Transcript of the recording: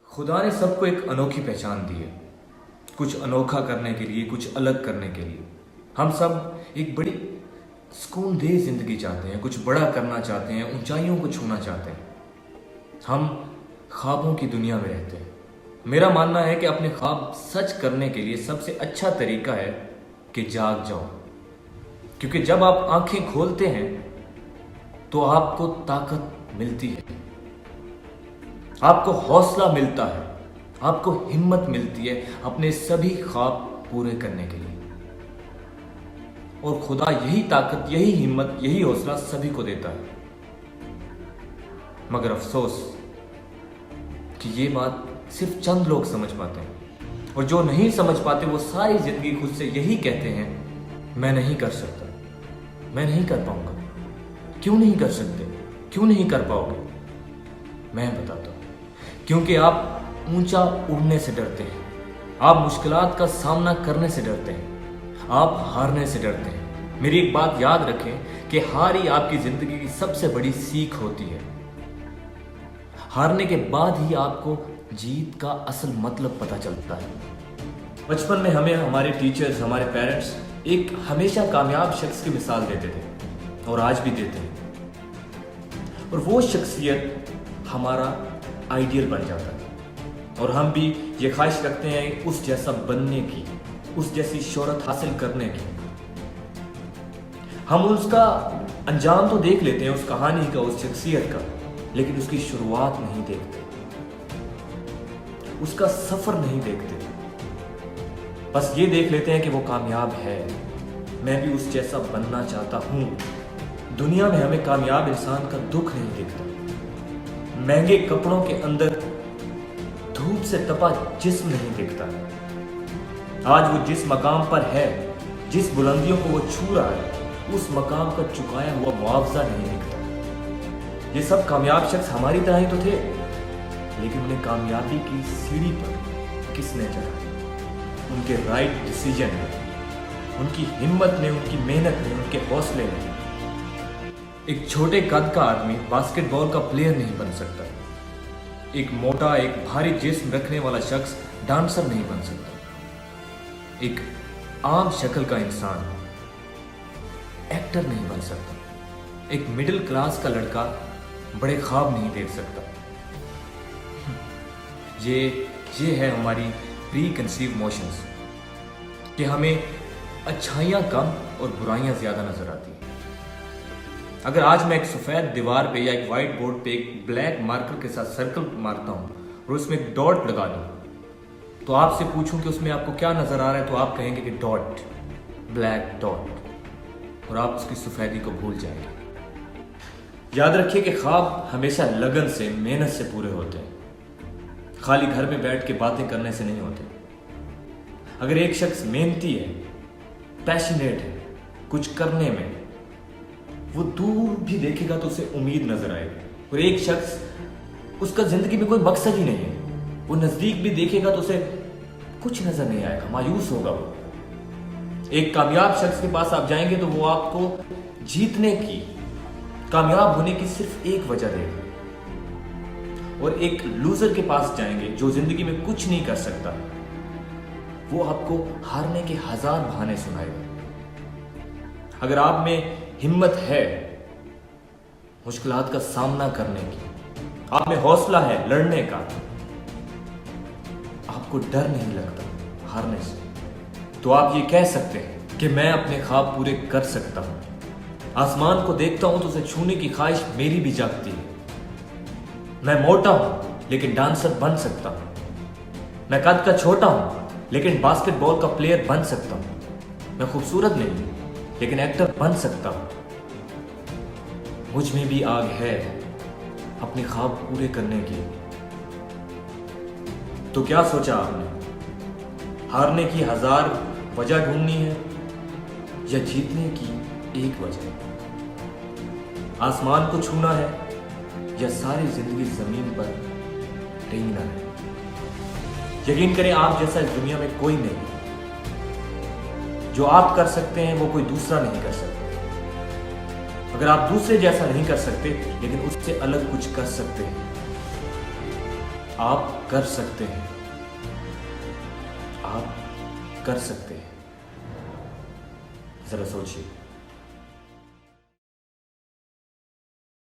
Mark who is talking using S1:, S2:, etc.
S1: खुदा ने सबको एक अनोखी पहचान दी है, कुछ अनोखा करने के लिए, कुछ अलग करने के लिए। हम सब एक बड़ी सुकूनदेह जिंदगी चाहते हैं, कुछ बड़ा करना चाहते हैं, ऊंचाइयों को छूना चाहते हैं। हम ख्वाबों की दुनिया में रहते हैं। मेरा मानना है कि अपने ख्वाब सच करने के लिए सबसे अच्छा तरीका है कि जाग जाओ, क्योंकि जब आप आंखें खोलते हैं तो आपको ताकत मिलती है, आपको हौसला मिलता है, आपको हिम्मत मिलती है अपने सभी ख्वाब पूरे करने के लिए। और खुदा यही ताकत, यही हिम्मत, यही हौसला सभी को देता है। मगर अफसोस कि ये बात सिर्फ चंद लोग समझ पाते हैं, और जो नहीं समझ पाते वो सारी जिंदगी खुद से यही कहते हैं, मैं नहीं कर सकता, मैं नहीं कर पाऊंगा। क्यों नहीं कर सकते? क्यों नहीं कर पाओगे? मैं बताता हूं, क्योंकि आप ऊंचा उड़ने से डरते हैं, आप मुश्किलात का सामना करने से डरते हैं, आप हारने से डरते हैं। मेरी एक बात याद रखें कि हार ही आपकी जिंदगी की सबसे बड़ी सीख होती है। हारने के बाद ही आपको जीत का असल मतलब पता चलता है। बचपन में हमें हमारे टीचर्स, हमारे पेरेंट्स एक हमेशा कामयाब शख्स की मिसाल देते थे, और आज भी देते हैं, और वो शख्सियत हमारा आइडियल बन जाता है, और हम भी ये ख्वाहिश रखते हैं उस जैसा बनने की, उस जैसी शोहरत हासिल करने की। हम उसका अंजाम तो देख लेते हैं, उस कहानी का, उस शख्सियत का, लेकिन उसकी शुरुआत नहीं देखते, उसका सफर नहीं देखते। बस ये देख लेते हैं कि वो कामयाब है, मैं भी उस जैसा बनना चाहता हूं। दुनिया में हमें कामयाब इंसान का दुख नहीं दिखता, महंगे कपड़ों के अंदर धूप से तपा जिस्म नहीं दिखता। आज वो जिस मकाम पर है, जिस बुलंदियों को वो छू रहा है, उस मकाम का चुकाया हुआ मुआवजा नहीं दिखता। ये सब कामयाब शख्स हमारी तरह ही तो थे, लेकिन उन्हें कामयाबी की सीढ़ी पर किसने चढ़ाया? उनके राइट डिसीजन ने, उनकी हिम्मत ने, उनकी मेहनत ने, उनके हौसले ने। एक छोटे कद का आदमी बास्केटबॉल का प्लेयर नहीं बन सकता। एक मोटा, एक भारी जिस्म रखने वाला शख्स डांसर नहीं बन सकता। एक आम शक्ल का इंसान एक्टर नहीं बन सकता। एक मिडिल क्लास का लड़का बड़े ख्वाब नहीं देख सकता। ये है हमारी प्री कंसीव नोशंस कि हमें अच्छाइयाँ कम और बुराइयाँ ज़्यादा नज़र आती हैं। अगर आज मैं एक सफ़ेद दीवार पे या एक वाइट बोर्ड पे एक ब्लैक मार्कर के साथ सर्कल मारता हूँ और उसमें एक डॉट लगा दूँ, तो आपसे पूछूं कि उसमें आपको क्या नज़र आ रहा है, तो आप कहेंगे कि डॉट, ब्लैक डॉट, और आप उसकी सफ़ेदी को भूल जाएंगे। याद रखिए कि ख्वाब हमेशा लगन से, मेहनत से पूरे होते हैं, खाली घर में बैठ के बातें करने से नहीं होते। अगर एक शख्स मेहनती है, पैशनेट है कुछ करने में, वो दूर भी देखेगा तो उसे उम्मीद नजर आएगी। और एक शख्स, उसका जिंदगी में कोई मकसद ही नहीं है, वो नजदीक भी देखेगा तो उसे कुछ नजर नहीं आएगा, मायूस होगा वो। एक कामयाब शख्स के पास आप जाएंगे तो वो आपको जीतने की, कामयाब होने की सिर्फ एक वजह देगा। और एक लूजर के पास जाएंगे जो जिंदगी में कुछ नहीं कर सकता, वो आपको हारने के 1000 बहाने सुनाएगा। अगर आप में हिम्मत है मुश्किलात का सामना करने की, आप में हौसला है लड़ने का, आपको डर नहीं लगता हारने से, तो आप ये कह सकते हैं कि मैं अपने ख्वाब पूरे कर सकता हूं। आसमान को देखता हूं तो उसे छूने की ख्वाहिश मेरी भी जागती है। मैं मोटा हूं लेकिन डांसर बन सकता हूं। मैं कद का छोटा हूं लेकिन बास्केटबॉल का प्लेयर बन सकता हूं। मैं खूबसूरत नहीं लेकिन एक्टर बन सकता हूं। मुझ में भी आग है अपने ख्वाब पूरे करने की। तो क्या सोचा आपने? हारने की 1000 वजह ढूंढनी है या जीतने की एक वजह? आसमान को छूना है या सारी जिंदगी जमीन पर रेंगना है? यकीन करें, आप जैसा इस दुनिया में कोई नहीं। जो आप कर सकते हैं वो कोई दूसरा नहीं कर सकता। अगर आप दूसरे जैसा नहीं कर सकते, लेकिन उससे अलग कुछ कर सकते हैं। آپ کر سکتے ہیں، آپ کر سکتے ہیں۔ ذرا سوچیے۔